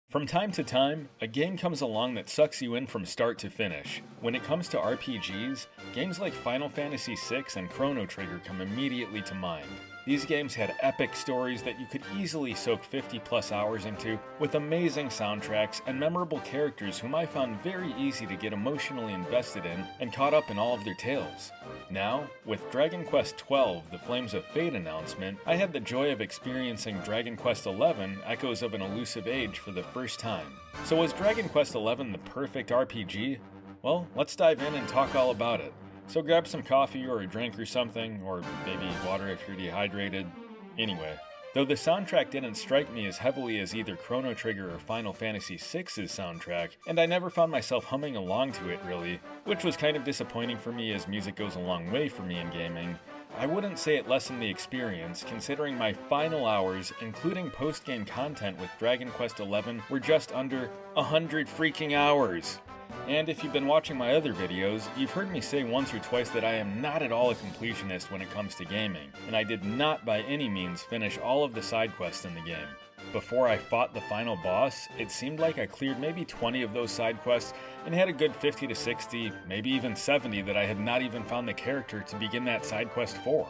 From time to time, a game comes along that sucks you in from start to finish. When it comes to RPGs, games like Final Fantasy VI and Chrono Trigger come immediately to mind. These games had epic stories that you could easily soak 50 plus hours into, with amazing soundtracks and memorable characters whom I found very easy to get emotionally invested in and caught up in all of their tales. Now, with Dragonquest XII, the Flames of Fate announcement, I had the joy of experiencing Dragonquest XI, Echoes of an Elusive Age for the first time. So was Dragonquest XI the perfect RPG? Well, let's dive in and talk all about it. So grab some coffee or a drink or something, or maybe water if you're dehydrated. Anyway, though the soundtrack didn't strike me as heavily as either Chrono Trigger or Final Fantasy VI's soundtrack, and I never found myself humming along to it really, which was kind of disappointing for me as music goes a long way for me in gaming, I wouldn't say it lessened the experience, considering my final hours, including post-game content with Dragon Quest XI, were just under 100 freaking hours. And if you've been watching my other videos, you've heard me say once or twice that I am not at all a completionist when it comes to gaming, and I did not by any means finish all of the side quests in the game. Before I fought the final boss, it seemed like I cleared maybe 20 of those side quests and had a good 50 to 60, maybe even 70 that I had not even found the character to begin that side quest for.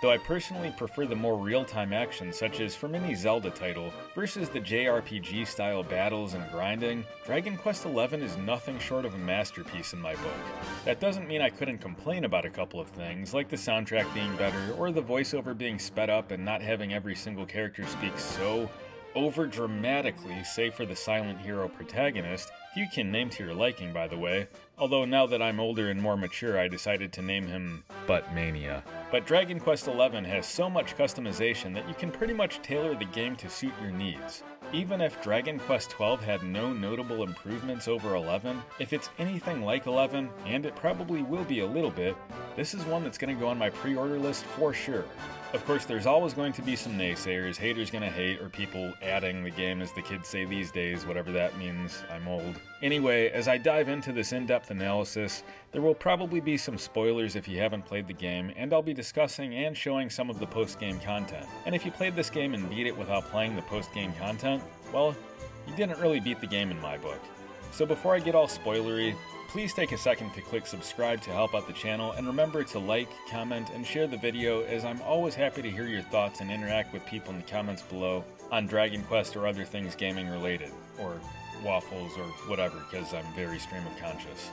Though I personally prefer the more real-time action such as from any Zelda title versus the JRPG style battles and grinding, Dragon Quest XI is nothing short of a masterpiece in my book. That doesn't mean I couldn't complain about a couple of things, like the soundtrack being better or the voiceover being sped up and not having every single character speak so over-dramatically, save for the silent hero protagonist, who you can name to your liking by the way, although now that I'm older and more mature I decided to name him Buttmania. But Dragon Quest XI has so much customization that you can pretty much tailor the game to suit your needs. Even if Dragon Quest XII had no notable improvements over 11, if it's anything like 11, and it probably will be a little bit, this is one that's going to go on my pre-order list for sure. Of course, there's always going to be some naysayers, haters gonna hate, or people adding the game as the kids say these days, whatever that means, I'm old. Anyway, as I dive into this in-depth analysis, there will probably be some spoilers if you haven't played the game, and I'll be discussing and showing some of the post-game content. And if you played this game and beat it without playing the post-game content, well, you didn't really beat the game in my book. So before I get all spoilery, please take a second to click subscribe to help out the channel, and remember to like, comment, and share the video as I'm always happy to hear your thoughts and interact with people in the comments below on Dragon Quest or other things gaming related, or waffles or whatever, because I'm very stream of conscious.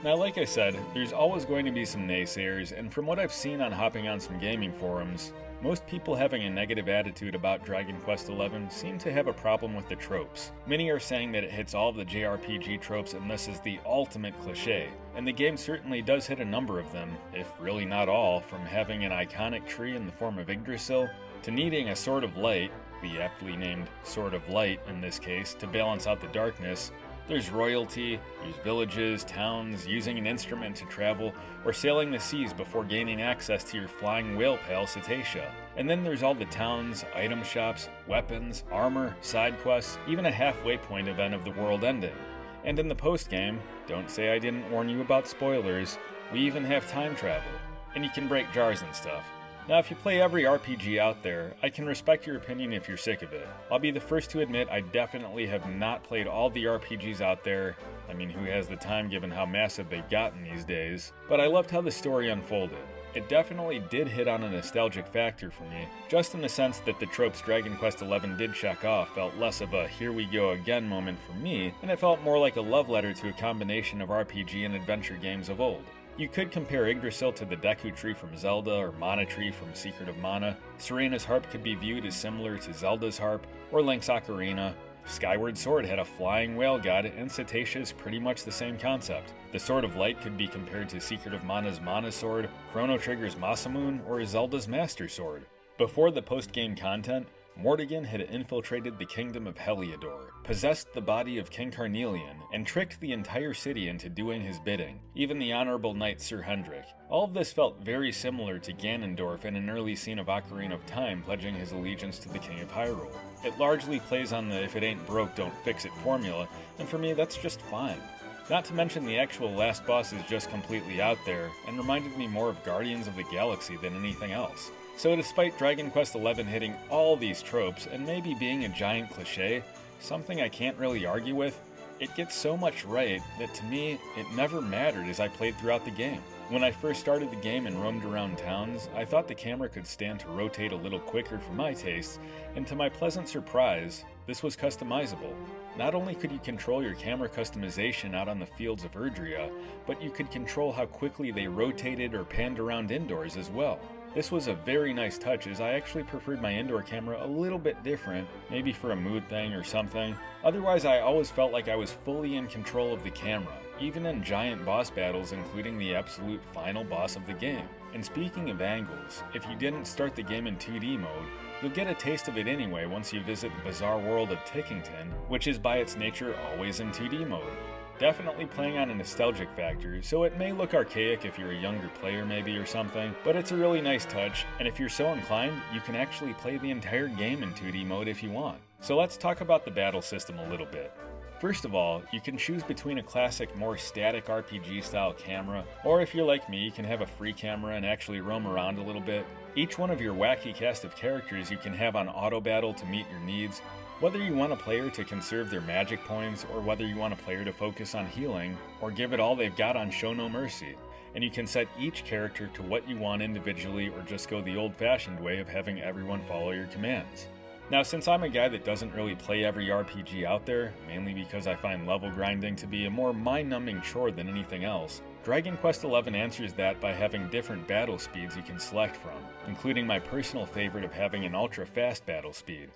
Now like I said, there's always going to be some naysayers, and from what I've seen on hopping on some gaming forums, most people having a negative attitude about Dragon Quest XI seem to have a problem with the tropes. Many are saying that it hits all of the JRPG tropes and this is the ultimate cliché, and the game certainly does hit a number of them, if really not all, from having an iconic tree in the form of Yggdrasil, to needing a Sword of Light, the aptly named Sword of Light in this case, to balance out the darkness. There's royalty, there's villages, towns, using an instrument to travel, or sailing the seas before gaining access to your flying whale pal Cetacea. And then there's all the towns, item shops, weapons, armor, side quests, even a halfway point event of the world ending. And in the post-game, don't say I didn't warn you about spoilers, we even have time travel, and you can break jars and stuff. Now if you play every RPG out there, I can respect your opinion if you're sick of it. I'll be the first to admit I definitely have not played all the RPGs out there. I mean, who has the time given how massive they've gotten these days? But I loved how the story unfolded. It definitely did hit on a nostalgic factor for me, just in the sense that the tropes Dragon Quest XI did check off felt less of a here we go again moment for me, and it felt more like a love letter to a combination of RPG and adventure games of old. You could compare Yggdrasil to the Deku Tree from Zelda or Mana Tree from Secret of Mana. Serena's harp could be viewed as similar to Zelda's harp or Link's ocarina. Skyward Sword had a flying whale god, and Cetacea is pretty much the same concept. The Sword of Light could be compared to Secret of Mana's Mana Sword, Chrono Trigger's Masamune, or Zelda's Master Sword. Before the post-game content, Mordegon had infiltrated the kingdom of Heliodor, possessed the body of King Carnelian, and tricked the entire city into doing his bidding, even the honorable knight Sir Hendrik. All of this felt very similar to Ganondorf in an early scene of Ocarina of Time pledging his allegiance to the King of Hyrule. It largely plays on the if it ain't broke don't fix it formula, and for me that's just fine. Not to mention the actual last boss is just completely out there, and reminded me more of Guardians of the Galaxy than anything else. So despite Dragon Quest XI hitting all these tropes and maybe being a giant cliché, something I can't really argue with. It gets so much right that to me, it never mattered as I played throughout the game. When I first started the game and roamed around towns, I thought the camera could stand to rotate a little quicker for my tastes, and to my pleasant surprise, this was customizable. Not only could you control your camera customization out on the fields of Erdrea, but you could control how quickly they rotated or panned around indoors as well. This was a very nice touch, as I actually preferred my indoor camera a little bit different, maybe for a mood thing or something. Otherwise, I always felt like I was fully in control of the camera, even in giant boss battles, including the absolute final boss of the game. And speaking of angles, if you didn't start the game in 2D mode, you'll get a taste of it anyway once you visit the bizarre world of Tickington, which is by its nature always in 2D mode. Definitely playing on a nostalgic factor, so it may look archaic if you're a younger player maybe or something, but it's a really nice touch, and if you're so inclined, you can actually play the entire game in 2D mode if you want. So let's talk about the battle system a little bit. First of all, you can choose between a classic, more static RPG style camera, or if you're like me, you can have a free camera and actually roam around a little bit. Each one of your wacky cast of characters you can have on auto battle to meet your needs, whether you want a player to conserve their magic points, or whether you want a player to focus on healing, or give it all they've got on Show No Mercy. And you can set each character to what you want individually, or just go the old-fashioned way of having everyone follow your commands. Now, since I'm a guy that doesn't really play every RPG out there, mainly because I find level grinding to be a more mind-numbing chore than anything else, Dragonquest XI answers that by having different battle speeds you can select from, including my personal favorite of having an ultra-fast battle speed.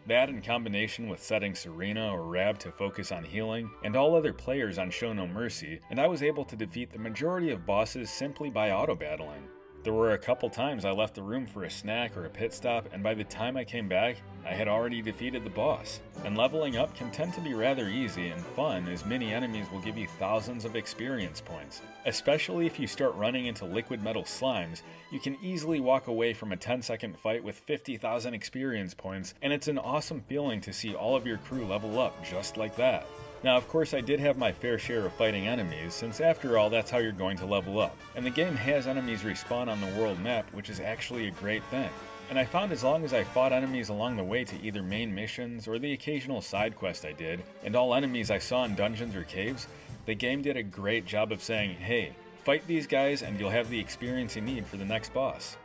That in combination with setting Serena or Rab to focus on healing, and all other players on Show No Mercy, and I was able to defeat the majority of bosses simply by auto-battling. There were a couple times I left the room for a snack or a pit stop, and by the time I came back, I had already defeated the boss. And leveling up can tend to be rather easy and fun, as many enemies will give you thousands of experience points. Especially if you start running into liquid metal slimes, you can easily walk away from a 10-second fight with 50,000 experience points, and it's an awesome feeling to see all of your crew level up just like that. Now, of course, I did have my fair share of fighting enemies, since after all, that's how you're going to level up. And the game has enemies respawn on the world map, which is actually a great thing. And I found as long as I fought enemies along the way to either main missions or the occasional side quest I did, and all enemies I saw in dungeons or caves, the game did a great job of saying, hey, fight these guys and you'll have the experience you need for the next boss.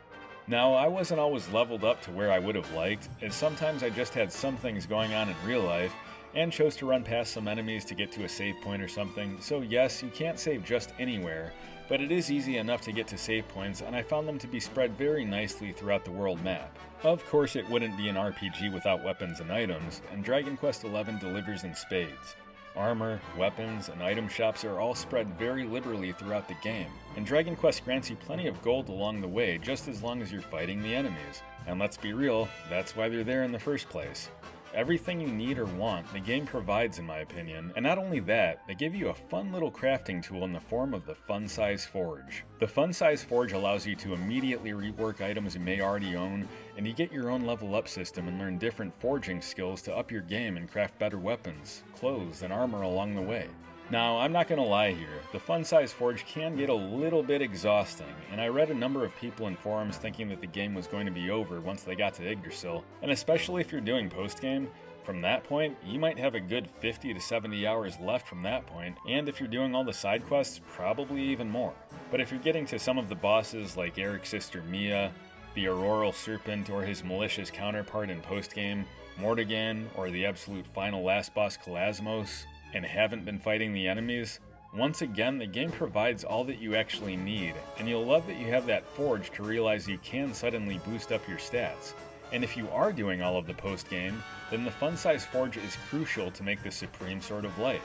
Now, I wasn't always leveled up to where I would have liked, as sometimes I just had some things going on in real life, and chose to run past some enemies to get to a save point or something, so yes, you can't save just anywhere, but it is easy enough to get to save points, and I found them to be spread very nicely throughout the world map. Of course, it wouldn't be an RPG without weapons and items, and Dragonquest XI delivers in spades. Armor, weapons, and item shops are all spread very liberally throughout the game, and Dragonquest grants you plenty of gold along the way just as long as you're fighting the enemies. And let's be real, that's why they're there in the first place. Everything you need or want, the game provides in my opinion, and not only that, they give you a fun little crafting tool in the form of the Fun Size Forge. The Fun Size Forge allows you to immediately rework items you may already own, and you get your own level up system and learn different forging skills to up your game and craft better weapons, clothes, and armor along the way. Now, I'm not gonna lie here, the Fun Size Forge can get a little bit exhausting, and I read a number of people in forums thinking that the game was going to be over once they got to Yggdrasil, and especially if you're doing post-game, from that point, you might have a good 50 to 70 hours left from that point, and if you're doing all the side quests, probably even more. But if you're getting to some of the bosses like Eric's sister Mia, the Auroral Serpent or his malicious counterpart in post-game, Mordegan, or the absolute final last boss Kalasmos, and haven't been fighting the enemies, once again the game provides all that you actually need, and you'll love that you have that forge to realize you can suddenly boost up your stats. And if you are doing all of the post-game, then the Fun Size Forge is crucial to make the Supreme Sword of Light.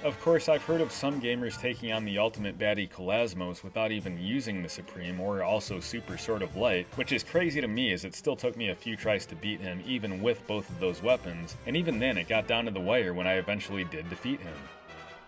Of course, I've heard of some gamers taking on the ultimate baddie Kalasmos without even using the Supreme or also Super Sword of Light, which is crazy to me as it still took me a few tries to beat him even with both of those weapons, and even then it got down to the wire when I eventually did defeat him.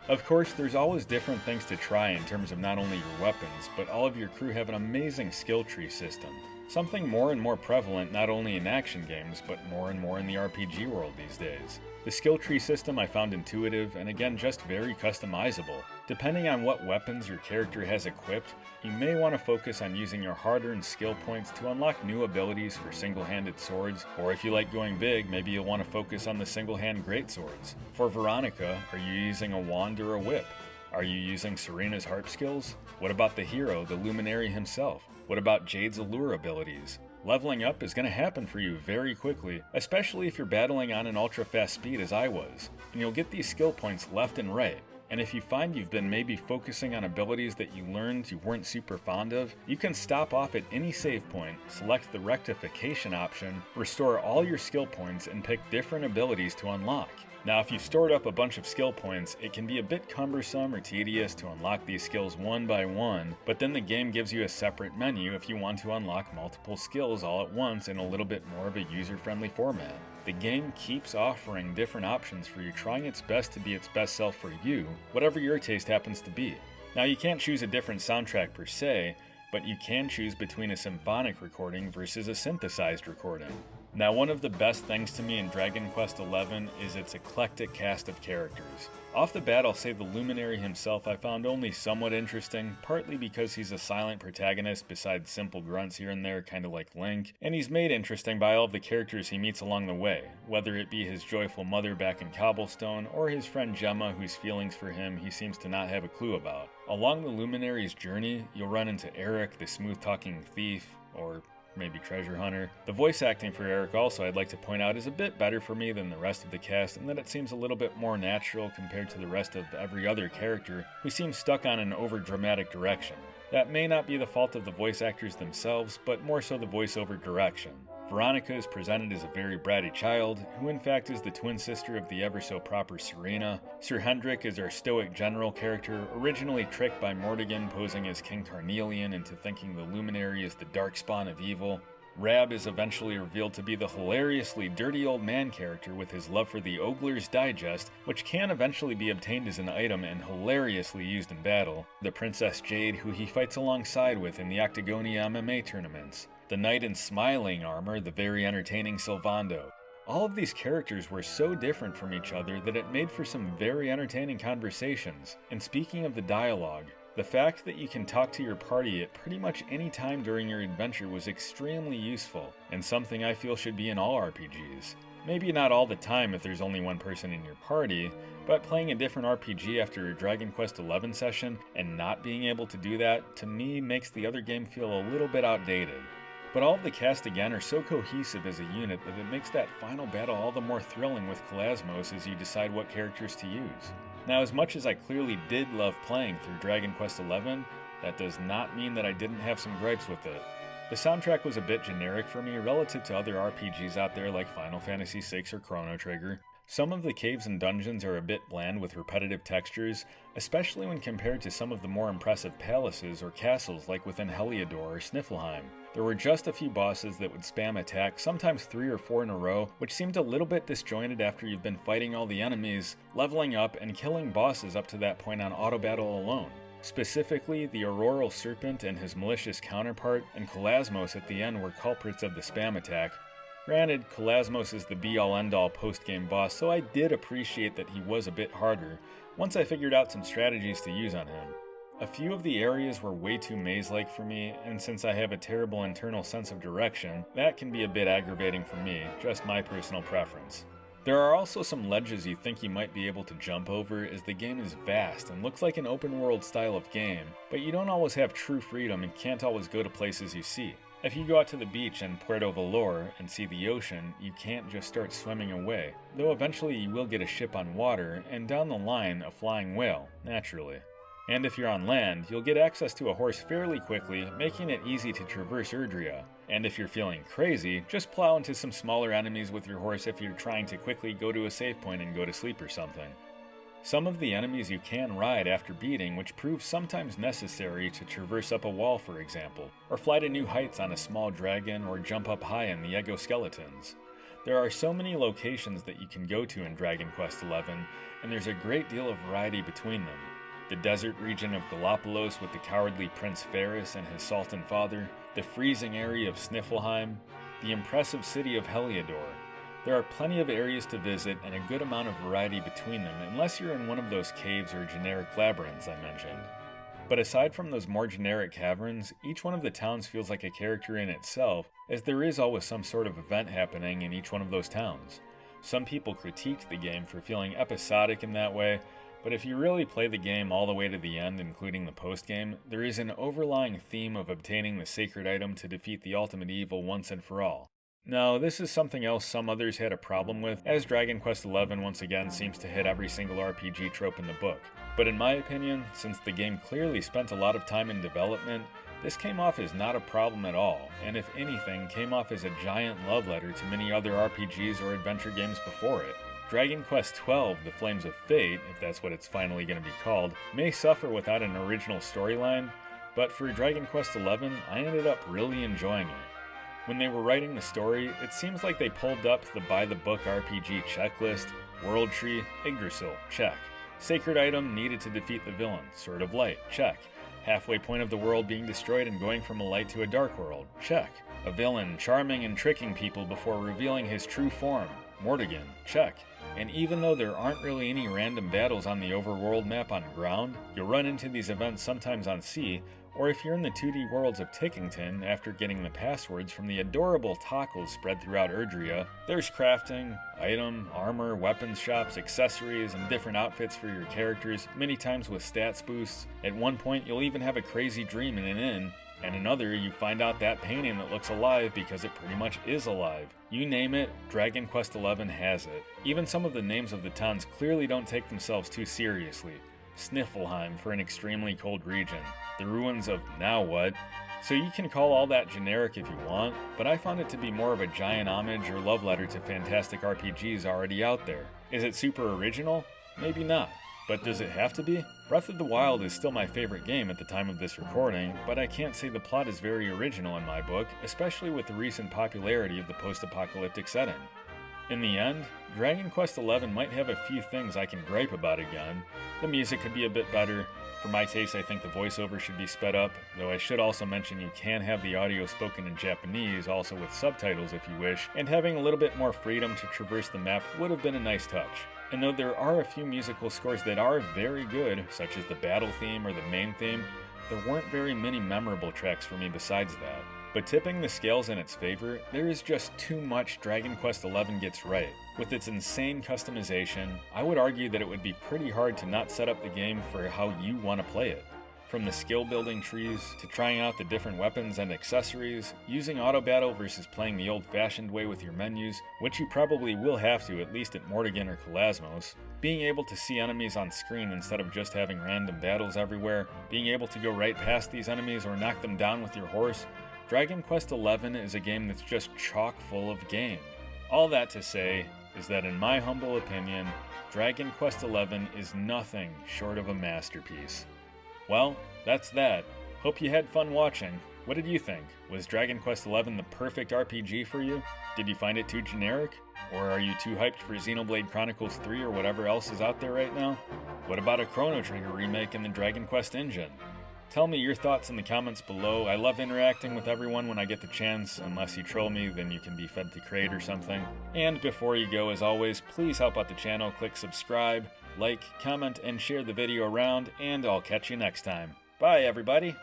Of course, there's always different things to try in terms of not only your weapons, but all of your crew have an amazing skill tree system. something more and more prevalent not only in action games, but more and more in the RPG world these days. The skill tree system I found intuitive and again just very customizable. Depending on what weapons your character has equipped, you may want to focus on using your hard-earned skill points to unlock new abilities for single-handed swords, or if you like going big, maybe you'll want to focus on the single-hand greatswords. For Veronica, are you using a wand or a whip? Are you using Serena's harp skills? What about the hero, the Luminary himself? What about Jade's allure abilities? Leveling up is going to happen for you very quickly, especially if you're battling on an ultra-fast speed as I was, and you'll get these skill points left and right. And if you find you've been maybe focusing on abilities that you learned you weren't super fond of, you can stop off at any save point, select the rectification option, restore all your skill points, and pick different abilities to unlock. Now, if you've stored up a bunch of skill points, it can be a bit cumbersome or tedious to unlock these skills one by one, but then the game gives you a separate menu if you want to unlock multiple skills all at once in a little bit more of a user-friendly format. The game keeps offering different options for you, trying its best to be its best self for you, whatever your taste happens to be. Now, you can't choose a different soundtrack per se, but you can choose between a symphonic recording versus a synthesized recording. Now, one of the best things to me in Dragon Quest XI is its eclectic cast of characters. Off the bat, I'll say the Luminary himself I found only somewhat interesting, partly because he's a silent protagonist besides simple grunts here and there, kinda like Link, and he's made interesting by all of the characters he meets along the way, whether it be his joyful mother back in Cobblestone, or his friend Gemma whose feelings for him he seems to not have a clue about. Along the Luminary's journey, you'll run into Eric, the smooth-talking thief, or maybe treasure hunter. The voice acting for Eric also, I'd like to point out, is a bit better for me than the rest of the cast, in that it seems a little bit more natural compared to the rest of every other character who seems stuck on an over-dramatic direction. That may not be the fault of the voice actors themselves, but more so the voiceover direction. Veronica is presented as a very bratty child, who in fact is the twin sister of the ever-so-proper Serena. Sir Hendrik is our stoic general character, originally tricked by Mordegon posing as King Carnelian into thinking the Luminary is the darkspawn of evil. Rab is eventually revealed to be the hilariously dirty old man character with his love for the Ogler's Digest, which can eventually be obtained as an item and hilariously used in battle. The Princess Jade, who he fights alongside with in the Octagonia MMA tournaments. The knight in smiling armor, the very entertaining Sylvando. All of these characters were so different from each other that it made for some very entertaining conversations. And speaking of the dialogue, the fact that you can talk to your party at pretty much any time during your adventure was extremely useful, and something I feel should be in all RPGs. Maybe not all the time if there's only one person in your party, but playing a different RPG after a Dragon Quest XI session and not being able to do that, to me, makes the other game feel a little bit outdated. But all of the cast again are so cohesive as a unit that it makes that final battle all the more thrilling with Kolasmos as you decide what characters to use. Now, as much as I clearly did love playing through Dragon Quest XI, that does not mean that I didn't have some gripes with it. The soundtrack was a bit generic for me relative to other RPGs out there like Final Fantasy VI or Chrono Trigger. Some of the caves and dungeons are a bit bland with repetitive textures, especially when compared to some of the more impressive palaces or castles like within Heliodor or Sniflheim. There were just a few bosses that would spam attack, sometimes 3 or 4 in a row, which seemed a little bit disjointed after you've been fighting all the enemies, leveling up, and killing bosses up to that point on auto battle alone. Specifically, the Auroral Serpent and his malicious counterpart, and Kolasmos at the end were culprits of the spam attack. Granted, Kolasmos is the be-all end-all post-game boss, so I did appreciate that he was a bit harder once I figured out some strategies to use on him. A few of the areas were way too maze-like for me, and since I have a terrible internal sense of direction, that can be a bit aggravating for me, just my personal preference. There are also some ledges you think you might be able to jump over, as the game is vast and looks like an open-world style of game, but you don't always have true freedom and can't always go to places you see. If you go out to the beach in Puerto Valor and see the ocean, you can't just start swimming away, though eventually you will get a ship on water, and down the line a flying whale, naturally. And if you're on land, you'll get access to a horse fairly quickly, making it easy to traverse Erdrea. And if you're feeling crazy, just plow into some smaller enemies with your horse if you're trying to quickly go to a save point and go to sleep or something. Some of the enemies you can ride after beating, which proves sometimes necessary to traverse up a wall, for example, or fly to new heights on a small dragon, or jump up high in the Egoskeletons. There are so many locations that you can go to in Dragon Quest XI, and there's a great deal of variety between them. The desert region of Galapagos with the cowardly Prince Ferris and his sultan father, the freezing area of Sniffelheim, the impressive city of Heliodor. There are plenty of areas to visit and a good amount of variety between them, unless you're in one of those caves or generic labyrinths I mentioned. But aside from those more generic caverns, each one of the towns feels like a character in itself, as there is always some sort of event happening in each one of those towns. Some people critiqued the game for feeling episodic in that way, but if you really play the game all the way to the end, including the post-game, there is an overlying theme of obtaining the sacred item to defeat the ultimate evil once and for all. Now, this is something else some others had a problem with, as Dragonquest XI once again seems to hit every single RPG trope in the book. But in my opinion, since the game clearly spent a lot of time in development, this came off as not a problem at all, and if anything, came off as a giant love letter to many other RPGs or adventure games before it. Dragon Quest XII, The Flames of Fate, if that's what it's finally going to be called, may suffer without an original storyline, but for Dragon Quest XI, I ended up really enjoying it. When they were writing the story, it seems like they pulled up the by-the-book RPG checklist, World Tree, Yggdrasil, check. Sacred item needed to defeat the villain, Sword of Light, check. Halfway point of the world being destroyed and going from a light to a dark world, check. A villain charming and tricking people before revealing his true form, Mordegon, check. And even though there aren't really any random battles on the overworld map on ground, you'll run into these events sometimes on sea, or if you're in the 2D worlds of Tickington after getting the passwords from the adorable Tockles spread throughout Erdrea, there's crafting, item, armor, weapons shops, accessories, and different outfits for your characters, many times with stats boosts. At one point you'll even have a crazy dream in an inn, and another you find out that painting that looks alive because it pretty much is alive. You name it, Dragon Quest XI has it. Even some of the names of the towns clearly don't take themselves too seriously. Sniffelheim for an extremely cold region, the ruins of now what? So you can call all that generic if you want, but I found it to be more of a giant homage or love letter to fantastic RPGs already out there. Is it super original? Maybe not. But does it have to be? Breath of the Wild is still my favorite game at the time of this recording, but I can't say the plot is very original in my book, especially with the recent popularity of the post-apocalyptic setting. In the end, Dragon Quest XI might have a few things I can gripe about again. The music could be a bit better. For my taste, I think the voiceover should be sped up, though I should also mention you can have the audio spoken in Japanese, also with subtitles if you wish, and having a little bit more freedom to traverse the map would have been a nice touch. And though there are a few musical scores that are very good, such as the battle theme or the main theme, there weren't very many memorable tracks for me besides that. But tipping the scales in its favor, there is just too much Dragon Quest XI gets right. With its insane customization, I would argue that it would be pretty hard to not set up the game for how you want to play it. From the skill building trees, to trying out the different weapons and accessories, using auto battle versus playing the old-fashioned way with your menus, which you probably will have to at least at Mordegon or Kalasmos, being able to see enemies on screen instead of just having random battles everywhere, being able to go right past these enemies or knock them down with your horse, Dragon Quest XI is a game that's just chock full of game. All that to say is that in my humble opinion, Dragon Quest XI is nothing short of a masterpiece. Well, that's that. Hope you had fun watching. What did you think? Was Dragon Quest XI the perfect RPG for you? Did you find it too generic? Or are you too hyped for Xenoblade Chronicles 3 or whatever else is out there right now? What about a Chrono Trigger remake in the Dragon Quest engine? Tell me your thoughts in the comments below. I love interacting with everyone when I get the chance. Unless you troll me, then you can be fed to crate or something. And before you go, as always, please help out the channel, click subscribe, like, comment, and share the video around, and I'll catch you next time. Bye, everybody!